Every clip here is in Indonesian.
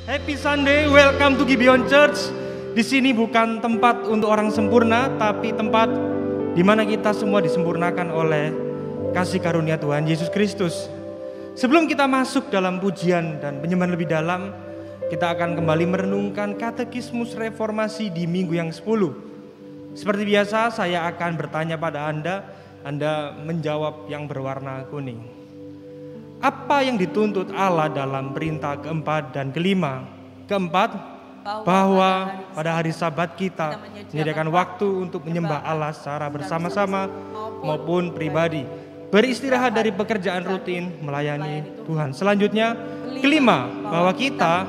Happy Sunday, welcome to Gibeon Church. Di sini bukan tempat untuk orang sempurna, tapi tempat di mana kita semua disempurnakan oleh kasih karunia Tuhan Yesus Kristus. Sebelum kita masuk dalam pujian dan penyembahan lebih dalam, kita akan kembali merenungkan katekismus reformasi di minggu yang 10. Seperti biasa, saya akan bertanya pada Anda menjawab yang berwarna kuning. Apa yang dituntut Allah dalam perintah keempat dan kelima? Keempat, bahwa pada hari Sabat kita menyediakan waktu untuk menyembah Allah secara bersama-sama maupun pribadi, beristirahat dari pekerjaan rutin, melayani Tuhan. Selanjutnya, kelima, bahwa kita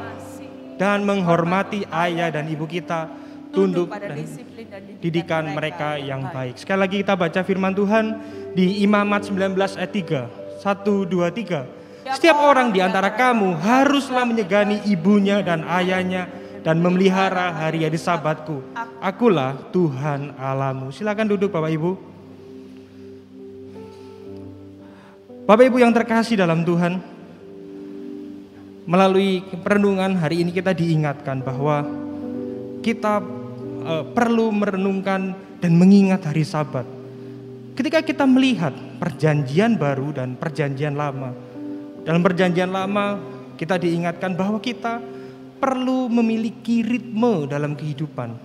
dan menghormati ayah dan ibu kita, tunduk dan didikan mereka yang baik. Sekali lagi kita baca firman Tuhan di Imamat 19 ayat 3. 1, 2, 3. Setiap orang di antara kamu haruslah menyegani ibunya dan ayahnya dan memelihara hari-hari Sabatku. Akulah Tuhan Allahmu. Silakan duduk Bapak Ibu. Bapak Ibu yang terkasih dalam Tuhan, melalui perenungan hari ini kita diingatkan bahwa kita perlu merenungkan dan mengingat hari Sabat. Ketika kita melihat perjanjian baru dan perjanjian lama, dalam perjanjian lama kita diingatkan bahwa kita perlu memiliki ritme dalam kehidupan.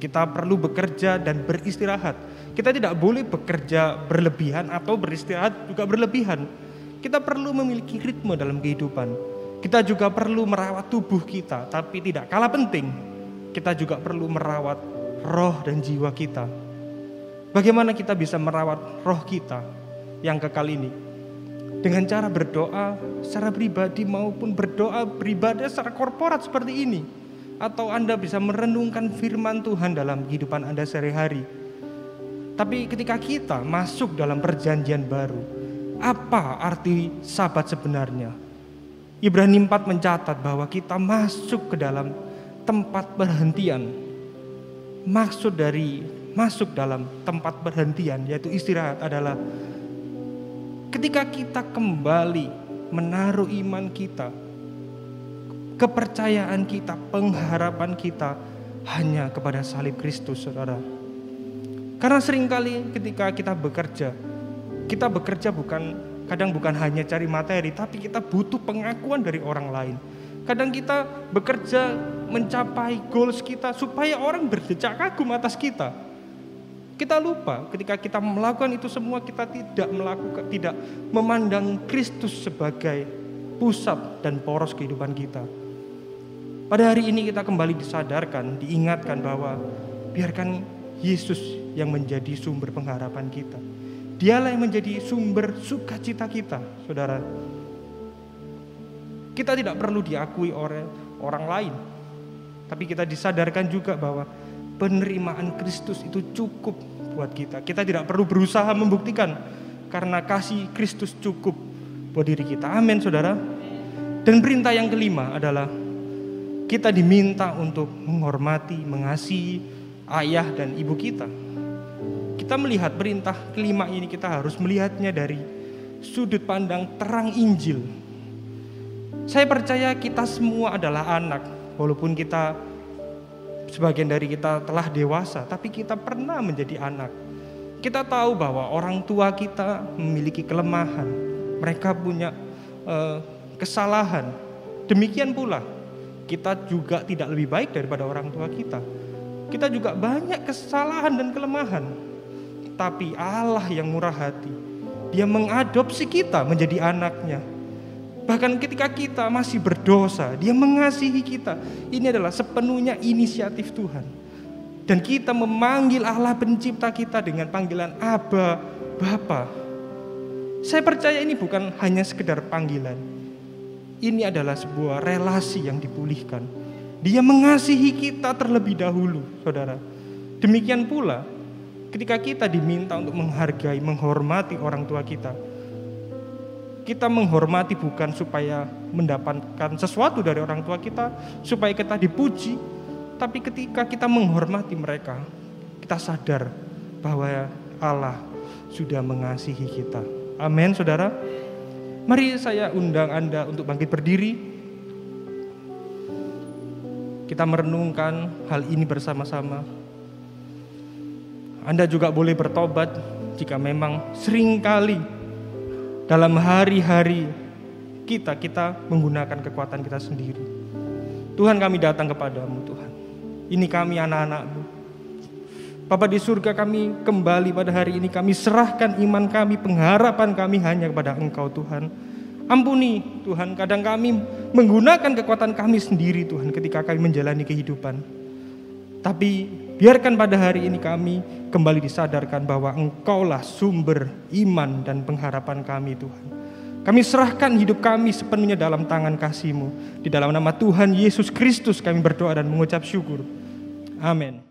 Kita perlu bekerja dan beristirahat. Kita tidak boleh bekerja berlebihan atau beristirahat juga berlebihan. Kita perlu memiliki ritme dalam kehidupan. Kita juga perlu merawat tubuh kita, tapi tidak kalah penting, kita juga perlu merawat roh dan jiwa kita. Bagaimana kita bisa merawat roh kita yang kekal ini? Dengan cara berdoa secara pribadi maupun berdoa beribadah secara korporat seperti ini. Atau Anda bisa merenungkan firman Tuhan dalam kehidupan Anda sehari-hari. Tapi ketika kita masuk dalam perjanjian baru, apa arti Sabat sebenarnya? Ibrani 4 mencatat bahwa kita masuk ke dalam tempat perhentian. Maksud dari masuk dalam tempat perhentian, yaitu istirahat, adalah ketika kita kembali menaruh iman kita, kepercayaan kita, pengharapan kita hanya kepada salib Kristus, saudara. Karena seringkali ketika kita bekerja kadang bukan hanya cari materi, tapi kita butuh pengakuan dari orang lain. Kadang kita bekerja mencapai goals kita supaya orang berdecak kagum atas kita. Kita lupa ketika kita melakukan itu semua, kita tidak memandang Kristus sebagai pusat dan poros kehidupan kita. Pada hari ini kita kembali disadarkan, diingatkan bahwa biarkan Yesus yang menjadi sumber pengharapan kita. Dialah yang menjadi sumber sukacita kita, saudara. Kita tidak perlu diakui oleh orang lain, tapi kita disadarkan juga bahwa penerimaan Kristus itu cukup buat kita. Kita tidak perlu berusaha membuktikan, karena kasih Kristus cukup buat diri kita. Amin, saudara. Dan perintah yang kelima adalah kita diminta untuk menghormati, mengasihi ayah dan ibu kita. Kita melihat perintah kelima ini, kita harus melihatnya dari sudut pandang terang Injil. Saya percaya kita semua adalah anak, walaupun sebagian dari kita telah dewasa, tapi kita pernah menjadi anak. Kita tahu bahwa orang tua kita memiliki kelemahan, mereka punya kesalahan. Demikian pula, kita juga tidak lebih baik daripada orang tua kita. Kita juga banyak kesalahan dan kelemahan. Tapi Allah yang murah hati, Dia mengadopsi kita menjadi anaknya. Bahkan ketika kita masih berdosa, Dia mengasihi kita. Ini adalah sepenuhnya inisiatif Tuhan. Dan kita memanggil Allah pencipta kita dengan panggilan Aba, Bapa. Saya percaya ini bukan hanya sekedar panggilan. Ini adalah sebuah relasi yang dipulihkan. Dia mengasihi kita terlebih dahulu, saudara. Demikian pula ketika kita diminta untuk menghargai, menghormati orang tua kita. Kita menghormati bukan supaya mendapatkan sesuatu dari orang tua kita, supaya kita dipuji, tapi ketika kita menghormati mereka, kita sadar bahwa Allah sudah mengasihi kita. Amin, saudara. Mari saya undang Anda untuk bangkit berdiri. kita merenungkan hal ini bersama-sama. Anda juga boleh bertobat jika memang seringkali dalam hari-hari kita menggunakan kekuatan kita sendiri. Tuhan, kami datang kepadamu Tuhan. Ini kami anak-anak-Mu. Bapa di surga, kami kembali pada hari ini, kami serahkan iman kami, pengharapan kami hanya kepada Engkau Tuhan. Ampuni Tuhan, kadang kami menggunakan kekuatan kami sendiri Tuhan ketika kami menjalani kehidupan. Tapi biarkan pada hari ini kami kembali disadarkan bahwa Engkaulah sumber iman dan pengharapan kami Tuhan. Kami serahkan hidup kami sepenuhnya dalam tangan kasih-Mu. Di dalam nama Tuhan Yesus Kristus kami berdoa dan mengucap syukur. Amin.